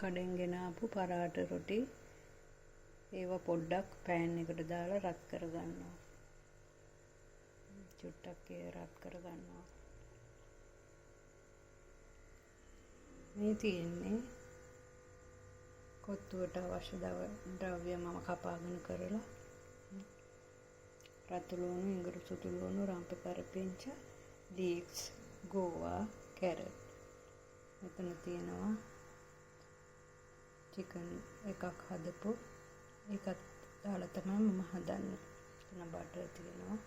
කඩෙන් ගෙන ආපු පරාට රොටි ඒවා පොඩ්ඩක් පෑන් එකට දාලා රත් කරගන්නවා. චුට්ටක් ඒ රත් කරගන්නවා. මේ තියෙන්නේ කොත්තුවට අවශ්‍ය ද්‍රව්‍ය මම කපාගෙන කරලා රතු ලුණු, ඉඟුරු සුදු ලුණු, රම්ප කරපිංච, ලීක්ස්, ගෝවා, කැරට්. මෙතන තියෙනවා චිකන් එකක් හදපු ඒකත් දාලා තමයි මම හදන්නේ. එතන බටර් තියෙනවා.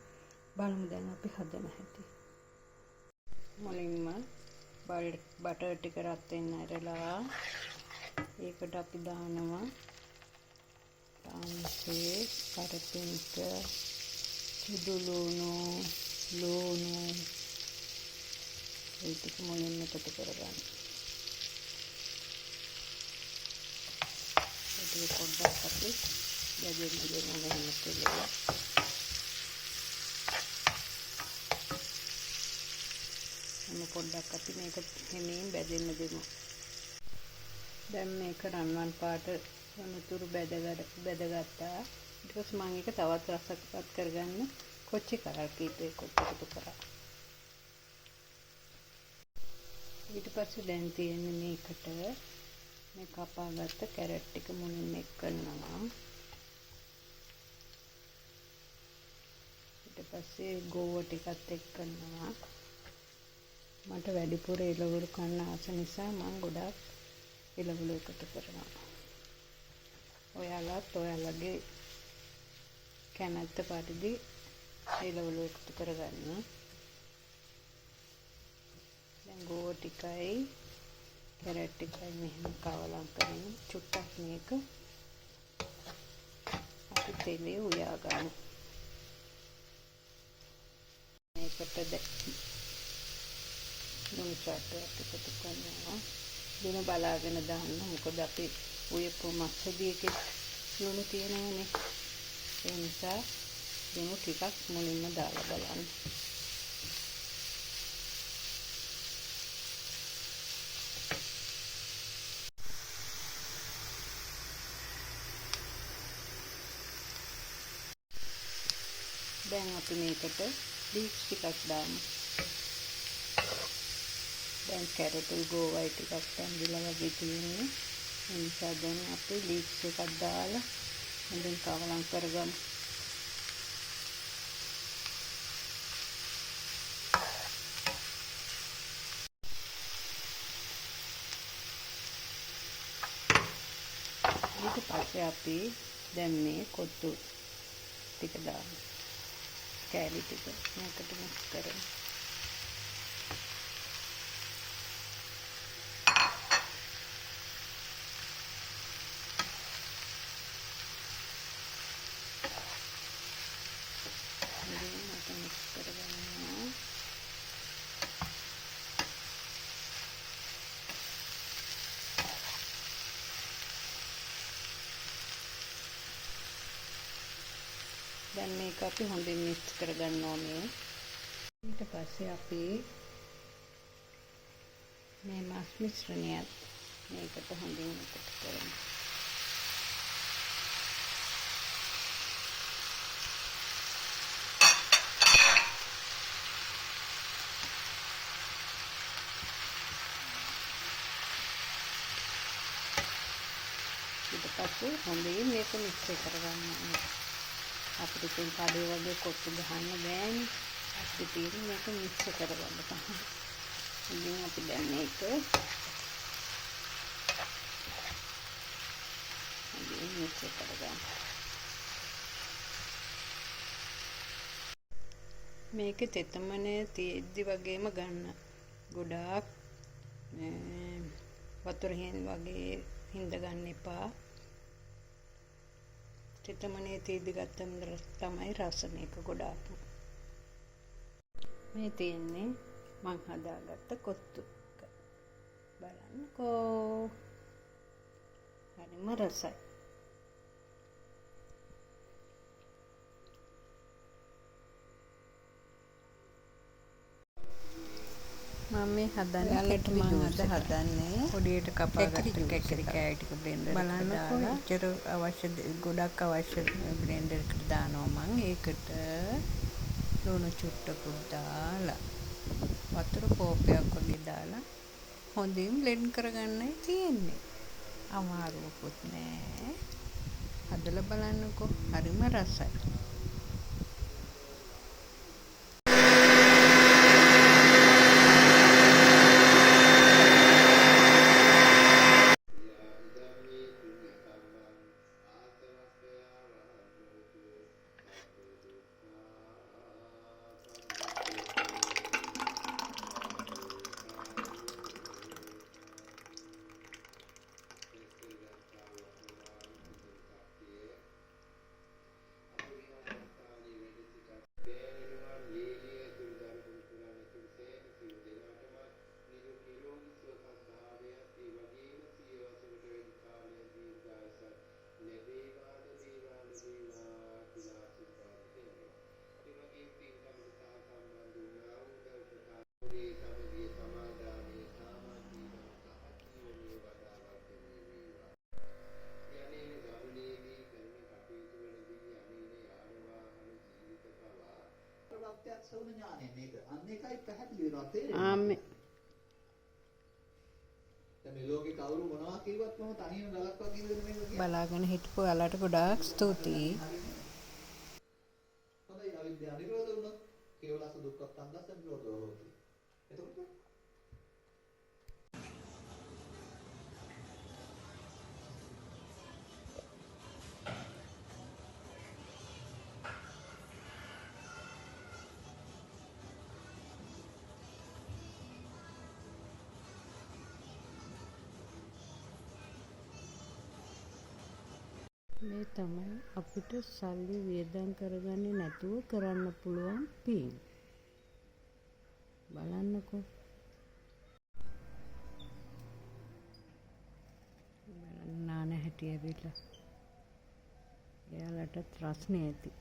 බලමු දැන් අපි හදන හැටි. මුලින්ම බටර් ටික රත් වෙන්න ඇරලා ඒකට අපි දානවා තාන්සේ, කරපිංච, සුදු ලුණු ඒ ටික මුලින්ම එකතු කරගන්න. ඒක පොඩ්ඩක් අපි යජෙන්න ගන්න කියලා. පොඩ්ඩක් අපි මේක හැමෙන් බැදෙන්න දෙමු. දැන් මේක රන්වන් පාට වනතුරු බැදගත්තා. ඊට පස්සේ මම ඒක තවත් රසවත් කරගන්න කොච්චි කරල් කීපයක් එකතු කරා. ඊට පස්සේ දැන් තියෙන්නේ මේකට මේ කපාගත්ත කැරට් ටික මුලින්ම එක් කරනවා. ඊට පස්සේ ගෝව ටිකත් එක් කරනවා. මට වැඩිපුර එළවලු කන්න ආස නිසා මම ගොඩක් එළවලු එකතු කරනවා. ඔයාලත් ඔයාලගේ කැමැත්ත පරිදි එළවලු එකතු කරගන්න. දැන් ගෝව ටිකයි කැරට් ටිකයි මෙහෙම කවලම් කරගෙන චුට්ටක් මේක අපි තෙලේ උයා ගන්න. මේකට ලුණු චාට්ටයක් එකතු කරනවා. ලුණු බලාගෙන දාන්න. මොකද අපි උයපු මස්සදී එකේ ලුණු තියෙනවනේ. ඒ නිසා ලුණු ටිකක් මුලින්ම දාලා බලන්න. දැන් අපි මේකට ලීක්ස් ටිකක් දාමු. දැන් කැරට් ගෝවයි ටිකක් පැන්දිලා වගේ තියෙන්නේ. ඒ නිසා දැන් අපි ලීක්ස් එකක් දාලා හොඳින් කවලම් කරගමු. ඊට පස්සේ අපි දැන් මේ කොත්තු ටික දාමු. කෑලි ටික මේකට මික්ස් කරමු. දැන් මේක අපි හොඳින් මික්ස් කරගන්න ඕනේ. ඊට පස්සේ අපි මේ මස් මිශ්‍රණයත් මේකට හොඳින් එකතු කරමු. ඊට පස්සේ හොඳින් මේක මික්ස් කරගන්න ඕනේ. අපිට ඉතින් කඩේ වගේ කොට්ටු ගහන්න බෑනේ. අපිට තියෙන්නේ මේක මික්ස් කරගන්න තමයි. ඉතින් අපි දැන් මේක මික්ස් කරගන්න. මේක තෙතමනේ තියෙද්දි වගේම ගන්න. ගොඩාක් වතුර වගේ හින්ද ගන්න එපා. තෙතමනේ තියෙද්දි ගත්තම තමයි රස මේක ගොඩාක්. මේ තියෙන්නේ මං හදාගත්ත කොත්තු. බලන්නකෝ. හරිම රසයි. මම මේ හදන්නේ ඔයාලට කැකිරි මම ජූස් අද හදන්නේ පොඩියට කපාගත්ත කැකිරි කෑලි ටික බ්ලෙන්ඩර් එකට බලන්නකෝ දාලා එච්චර අවශ්‍ය ගොඩක් අවශ්‍ය බ්ලෙන්ඩර් එකට දානවා මම. ඒකට ලුණු චුට්ටකුත් දාලා වතුර කෝපයක් වගේ දාලා හොඳින් බ්ලෙන්ඩ් කරගන්නයි තියෙන්නේ. අමාරුවකුත් නෑ. හදලා බලන්නකෝ. හරිම රසයි. ප්‍රත්‍යක්ෂ වුණ ඥානය නේද? අන්න ඒකයි පැහැදිලි වෙනවා තේරෙනවා. ආමේ දැන් මේ ලෝකේ කවුරු මොනවා කිව්වත් මම තනියම ගලක් වගේ ඉඳගෙන මේක කියන්නේ. බලාගෙන හිටපු ඔයාලට ගොඩාක් ස්තුතියි. හොඳයි අවිද්‍යාව නිරෝධ වුණොත් කේවලස දුක්ඛ සංදස්ස නිරෝධෝ හොති. එතකොට මේ තමයි අපිට සල්ලි වියදම් කරගන්නේ නැතුව කරන්න පුළුවන් පින්. බලන්නකෝ. බලන්න නාන හැටි ඇවිල්ලා. එයාලටත් රස්නේ ඇති.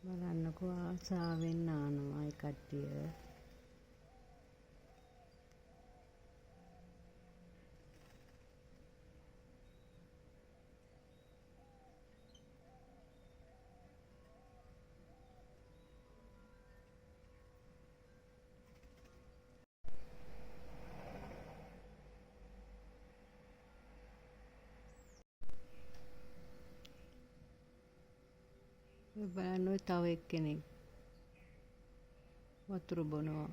බලන්නකෝ ආසාවෙන් නානවා ඒ කට්ටිය. බලන්න ඔය තව එක්කෙනෙක් වතුර බොනවා.